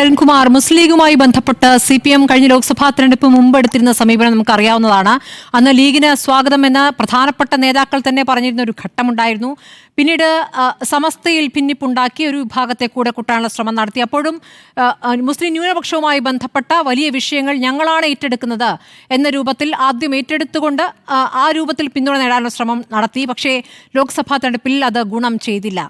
അരുൺകുമാർ, മുസ്ലിം ലീഗുമായി ബന്ധപ്പെട്ട് CPM കഴിഞ്ഞ ലോക്സഭാ തെരഞ്ഞെടുപ്പ് മുമ്പെടുത്തിരുന്ന സമീപനം നമുക്കറിയാവുന്നതാണ്. അന്ന് ലീഗിന് സ്വാഗതമെന്ന് പ്രധാനപ്പെട്ട നേതാക്കൾ തന്നെ പറഞ്ഞിരുന്ന ഒരു ഘട്ടമുണ്ടായിരുന്നു. പിന്നീട് സമസ്തയിൽ ഭിന്നിപ്പുണ്ടാക്കി ഒരു വിഭാഗത്തെ കൂടെ കൂട്ടാനുള്ള ശ്രമം നടത്തി. അപ്പോഴും മുസ്ലിം ന്യൂനപക്ഷവുമായി ബന്ധപ്പെട്ട വലിയ വിഷയങ്ങൾ ഞങ്ങളാണ് ഏറ്റെടുക്കുന്നത് എന്ന രൂപത്തിൽ ആദ്യം ഏറ്റെടുത്തുകൊണ്ട് ആ രൂപത്തിൽ പിന്തുണ നേടാനുള്ള ശ്രമം നടത്തി. പക്ഷേ ലോക്സഭാ തെരഞ്ഞെടുപ്പിൽ അത് ഗുണം ചെയ്തില്ല.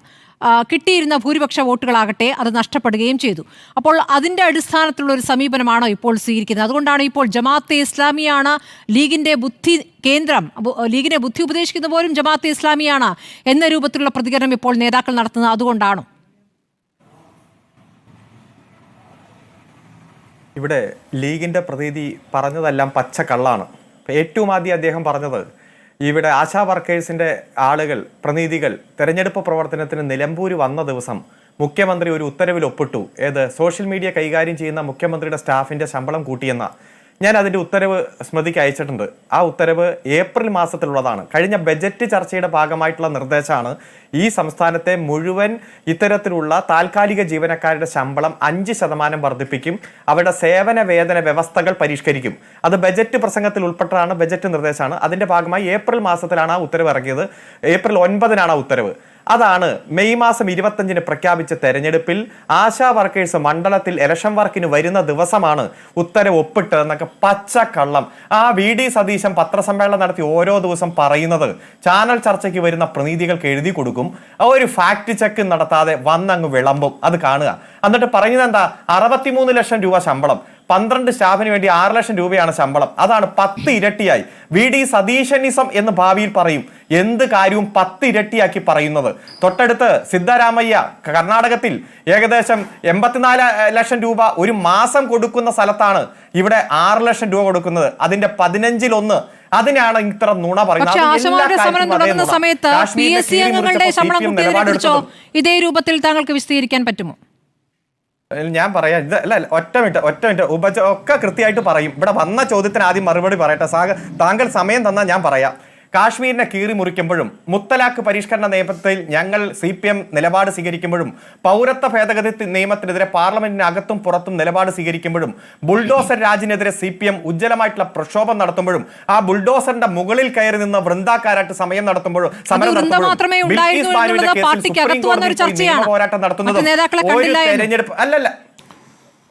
കിട്ടിയിരുന്ന ഭൂരിപക്ഷ വോട്ടുകളാകട്ടെ അത് നഷ്ടപ്പെടുകയും ചെയ്തു. അപ്പോൾ അതിൻ്റെ അടിസ്ഥാനത്തിലുള്ള ഒരു സമീപനമാണോ ഇപ്പോൾ സ്വീകരിക്കുന്നത്? അതുകൊണ്ടാണ് ഇപ്പോൾ ജമാഅത്തെ ഇസ്ലാമിയാണ് ലീഗിൻ്റെ ബുദ്ധി കേന്ദ്രം, ലീഗിനെ ബുദ്ധി ഉപദേശിക്കുന്ന പോലും ജമാഅത്തെ ഇസ്ലാമിയാണ് എന്ന രൂപത്തിലുള്ള പ്രതികരണം ഇപ്പോൾ നേതാക്കൾ നടത്തുന്നത് അതുകൊണ്ടാണോ? ഇവിടെ ലീഗിൻ്റെ പ്രതിനിധി പറഞ്ഞതെല്ലാം പച്ചക്കള്ളാണ്. ഏറ്റവും ആദ്യം അദ്ദേഹം പറഞ്ഞത് ഇവിടെ ആശാ വർക്കേഴ്സിൻ്റെ ആളുകൾ, പ്രതിനിധികൾ തെരഞ്ഞെടുപ്പ് പ്രവർത്തനത്തിന് നിലമ്പൂർ വന്ന ദിവസം മുഖ്യമന്ത്രി ഒരു ഉത്തരവിൽ ഒപ്പിട്ടു. സോഷ്യൽ മീഡിയ കൈകാര്യം ചെയ്യുന്ന മുഖ്യമന്ത്രിയുടെ സ്റ്റാഫിൻ്റെ ശമ്പളം കൂട്ടിയെന്ന. ഞാൻ അതിൻ്റെ ഉത്തരവ് സ്മൃതിക്ക് അയച്ചിട്ടുണ്ട്. ആ ഉത്തരവ് ഏപ്രിൽ മാസത്തിലുള്ളതാണ്. കഴിഞ്ഞ ബജറ്റ് ചർച്ചയുടെ ഭാഗമായിട്ടുള്ള നിർദ്ദേശമാണ് ഈ സംസ്ഥാനത്തെ മുഴുവൻ ഇത്തരത്തിലുള്ള താൽക്കാലിക ജീവനക്കാരുടെ ശമ്പളം 5% വർദ്ധിപ്പിക്കും, അവരുടെ സേവന വേതന വ്യവസ്ഥകൾ പരിഷ്കരിക്കും. അത് ബജറ്റ് പ്രസംഗത്തിൽ ഉൾപ്പെട്ടതാണ്, ബജറ്റ് നിർദ്ദേശമാണ്. അതിൻ്റെ ഭാഗമായി ഏപ്രിൽ മാസത്തിലാണ് ആ ഉത്തരവ് ഇറക്കിയത്. ഏപ്രിൽ 9 ആ ഉത്തരവ്. അതാണ് മെയ് മാസം 25 പ്രഖ്യാപിച്ച തെരഞ്ഞെടുപ്പിൽ ആശാ വർക്കേഴ്സ് മണ്ഡലത്തിൽ ഇലക്ഷൻ വർക്കിന് വരുന്ന ദിവസമാണ് ഉത്തരവ് ഒപ്പിട്ട് എന്നൊക്കെ പച്ചക്കള്ളം. ആ VD സതീശൻ പത്രസമ്മേളനം നടത്തി ഓരോ ദിവസം പറയുന്നത് ചാനൽ ചർച്ചയ്ക്ക് വരുന്ന പ്രതിനിധികൾക്ക് എഴുതി കൊടുക്കും. ഒരു ഫാക്ട് ചെക്ക് നടത്താതെ വന്നങ്ങ് വിളമ്പും. അത് കാണുക. എന്നിട്ട് പറയുന്നത് എന്താ? 63 ലക്ഷം രൂപ ശമ്പളം, 12 സ്റ്റാഫിന് വേണ്ടി 6 ലക്ഷം രൂപയാണ് ശമ്പളം. അതാണ് 10 ഇരട്ടിയായി. VD സതീശനിസം എന്ന് ഭാവിയിൽ പറയും. എന്ത് കാര്യവും 10 ഇരട്ടിയാക്കി പറയുന്നത്. തൊട്ടടുത്ത് സിദ്ധരാമയ്യ കർണാടകത്തിൽ ഏകദേശം 84 ലക്ഷം രൂപ ഒരു മാസം കൊടുക്കുന്ന സ്ഥലത്താണ് ഇവിടെ 6 ലക്ഷം രൂപ കൊടുക്കുന്നത്. അതിന്റെ 15-1 അതിനാണ് ഇത്ര നുണ പറയുന്നത്. ഇതേ രൂപത്തിൽ താങ്കൾക്ക് വിശദീകരിക്കാൻ പറ്റുമോ? ഞാൻ പറയാം. അല്ല, ഒറ്റ മിനിറ്റ് ഒക്കെ കൃത്യമായിട്ട് പറയും. ഇവിടെ വന്ന ചോദ്യത്തിന് ആദ്യം മറുപടി പറയട്ടെ. താങ്കൾ സമയം തന്നാൽ ഞാൻ പറയാം. കാശ്മീരിനെ കീറി മുറിക്കുമ്പോഴും മുത്തലാഖ് പരിഷ്കരണ നിയമത്തിൽ ഞങ്ങൾ CPM നിലപാട് സ്വീകരിക്കുമ്പോഴും പൗരത്വ ഭേദഗതി നിയമത്തിനെതിരെ പാർലമെന്റിനകത്തും പുറത്തും നിലപാട് സ്വീകരിക്കുമ്പോഴും ബുൾഡോസർ രാജിനെതിരെ CPM ഉജ്ജ്വലമായിട്ടുള്ള പ്രക്ഷോഭം നടത്തുമ്പോഴും ആ ബുൾഡോസറിന്റെ മുകളിൽ കയറി നിന്ന് വൃന്ദാക്കാരായിട്ട് സമയം നടത്തുമ്പോഴും പോരാട്ടം നടത്തുന്നതും ഒരു തെരഞ്ഞെടുപ്പ് അല്ലല്ല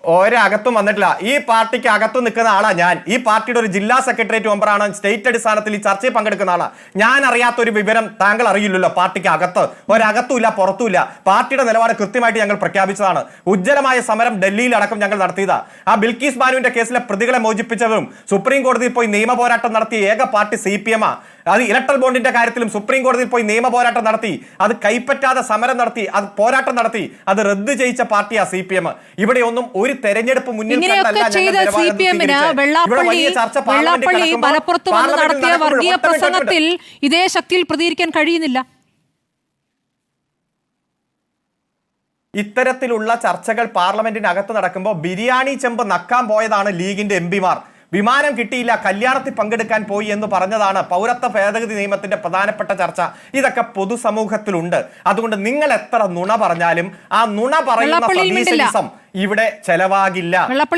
ഒരകത്തും വന്നിട്ടില്ല. ഈ പാർട്ടിക്ക് അകത്തും നിൽക്കുന്ന ആളാ ഞാൻ. ഈ പാർട്ടിയുടെ ഒരു ജില്ലാ സെക്രട്ടേറിയറ്റ് മെമ്പറാണ്. സ്റ്റേറ്റ് അടിസ്ഥാനത്തിൽ ഈ ചർച്ചയിൽ പങ്കെടുക്കുന്ന ആളാ. ഞാൻ അറിയാത്തൊരു വിവരം താങ്കൾ അറിയില്ലല്ലോ. പാർട്ടിക്ക് അകത്ത് ഒരകത്തുമില്ല, പുറത്തുമില്ല. പാർട്ടിയുടെ നിലപാട് കൃത്യമായിട്ട് ഞങ്ങൾ പ്രഖ്യാപിച്ചതാണ്. ഉജ്ജ്വലമായ സമരം ഡൽഹിയിൽ അടക്കം ഞങ്ങൾ നടത്തിയതാ. ആ ബിൽക്കീസ് ബാനുവിന്റെ കേസിലെ പ്രതികളെ മോചിപ്പിച്ചതും സുപ്രീം കോടതിയിൽ പോയി നിയമ പോരാട്ടം നടത്തിയ ഏക പാർട്ടി CPM ആ. അത് ഇലക്ട്രൽ ബോണ്ടിന്റെ കാര്യത്തിലും സുപ്രീം കോടതിയിൽ പോയി നിയമ പോരാട്ടം നടത്തി, അത് കൈപ്പറ്റാതെ സമരം നടത്തി, അത് പോരാട്ടം നടത്തി, അത് റദ്ദ് ചെയ്യിച്ച പാർട്ടിയാ CPM. ഇവിടെ ഒന്നും ഒരു തെരഞ്ഞെടുപ്പ് മുന്നിൽ മലപ്പുറത്ത് വന്ന് നടത്തിയ വർഗീയ പ്രസംഗത്തിൽ ഇതേ ശക്തിയിൽ പ്രതികരിക്കാൻ കഴിയുന്നില്ല. ഇത്തരത്തിലുള്ള ചർച്ചകൾ പാർലമെന്റിനകത്ത് നടക്കുമ്പോൾ ബിരിയാണി ചെമ്പ് നക്കാൻ പോയതാണ് ലീഗിന്റെ MPമാർ. വിമാനം കിട്ടിയില്ല, കല്യാണത്തിൽ പങ്കെടുക്കാൻ പോയി എന്ന് പറഞ്ഞതാണ് പൗരത്വ ഭേദഗതി നിയമത്തിന്റെ പ്രധാനപ്പെട്ട ചർച്ച. ഇതൊക്കെ പൊതുസമൂഹത്തിലുണ്ട്. അതുകൊണ്ട് നിങ്ങൾ എത്ര നുണ പറഞ്ഞാലും ആ നുണ പറയുന്ന സതീശനിസം ഇവിടെ ചെലവാകില്ല.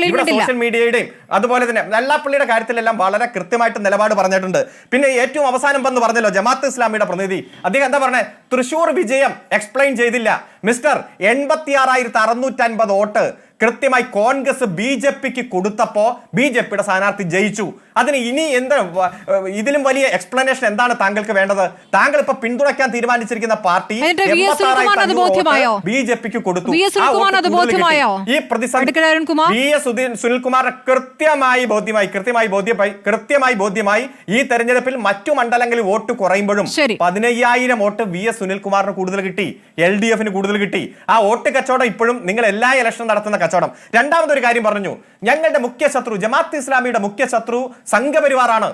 ഇവിടെ സോഷ്യൽ മീഡിയയുടെയും അതുപോലെ തന്നെ വെള്ളാപ്പള്ളിയുടെ കാര്യത്തിലെല്ലാം വളരെ കൃത്യമായിട്ട് നിലപാട് പറഞ്ഞിട്ടുണ്ട്. പിന്നെ ഏറ്റവും അവസാനം വന്ന് പറഞ്ഞല്ലോ ജമാഅത്ത് ഇസ്ലാമിയുടെ പ്രതിനിധി, അദ്ദേഹം എന്താ പറഞ്ഞത്? തൃശ്ശൂർ വിജയം എക്സ്പ്ലെയിൻ ചെയ്തില്ല. മിസ്റ്റർ 86,650 വോട്ട് കൃത്യമായി കോൺഗ്രസ് BJPക്ക് കൊടുത്തപ്പോ BJPയുടെ സ്ഥാനാർത്ഥി ജയിച്ചു. അതിന് ഇനി എന്താ ഇതിലും വലിയ എക്സ്പ്ലനേഷൻ എന്താണ് താങ്കൾക്ക് വേണ്ടത്? താങ്കൾ ഇപ്പൊ പിന്തുണയ്ക്കാൻ തീരുമാനിച്ചിരിക്കുന്ന പാർട്ടി BJPക്ക് കൊടുത്തു. ഈ പ്രതിസന്ധി സുനിൽകുമാറിന് കൃത്യമായി ബോധ്യമായി. ഈ തെരഞ്ഞെടുപ്പിൽ മറ്റു മണ്ഡലങ്ങളിൽ വോട്ട് കുറയുമ്പോഴും 15,000 വോട്ട് സുനിൽകുമാറിന് കൂടുതൽ കിട്ടി, LDFന് കൂടുതൽ കിട്ടി. ആ വോട്ട് കച്ചവടം ഇപ്പോഴും നിങ്ങൾ എല്ലാ ഇലക്ഷനും നടത്തുന്ന കച്ചവടം. രണ്ടാമതൊരു കാര്യം പറഞ്ഞു, ഞങ്ങളുടെ മുഖ്യ ശത്രു ജമാഅത്ത് ഇസ്ലാമിയുടെ മുഖ്യ ശത്രു സംഘപരിവാറാണ്.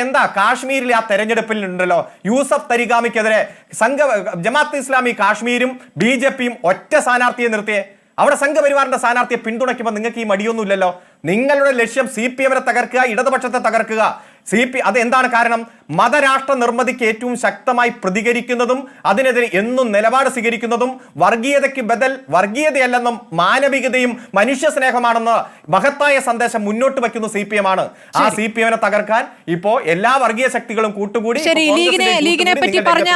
എന്താ കാശ്മീരിലെ ആ തെരഞ്ഞെടുപ്പിൽ ഉണ്ടല്ലോ യൂസഫ് തരിഗാമിക്കെതിരെ ജമാഅത്ത് ഇസ്ലാമി കാശ്മീരും BJPയും ഒറ്റ സ്ഥാനാർത്ഥിയെ നിർത്തിയേ. അവിടെ സംഘപരിവാറിന്റെ സ്ഥാനാർത്ഥിയെ പിന്തുണയ്ക്കുമ്പോൾ നിങ്ങൾക്ക് ഈ മടിയൊന്നുമില്ലല്ലോ. നിങ്ങളുടെ ലക്ഷ്യം CPMനെ തകർക്കുക, ഇടതുപക്ഷത്തെ തകർക്കുക. അത് എന്താണ് കാരണം? മതരാഷ്ട്ര നിർമ്മിതിക്ക് ഏറ്റവും ശക്തമായി പ്രതികരിക്കുന്നതും അതിനെതിരെ എന്നും നിലപാട് സ്വീകരിക്കുന്നതും വർഗീയതയ്ക്ക് ബദൽ വർഗീയതയല്ലെന്നും മാനവികതയും മനുഷ്യ സ്നേഹമാണെന്ന് മഹത്തായ സന്ദേശം മുന്നോട്ട് വയ്ക്കുന്ന CPM ആണ്. ആ CPM-നെ തകർക്കാൻ ഇപ്പോ എല്ലാ വർഗീയ ശക്തികളും കൂട്ടുകൂടി ലീഗിനെ പറ്റി പറഞ്ഞ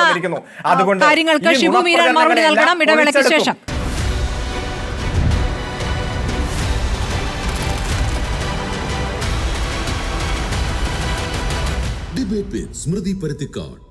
കാര്യങ്ങൾക്ക് ഷിബു മീരാൻ മറുപടി നൽകണം. ഇടവേളയ്ക്ക് ശേഷം ഡിബേറ്റ് വിത്ത് സ്മൃതി പരുത്തിക്കാട്.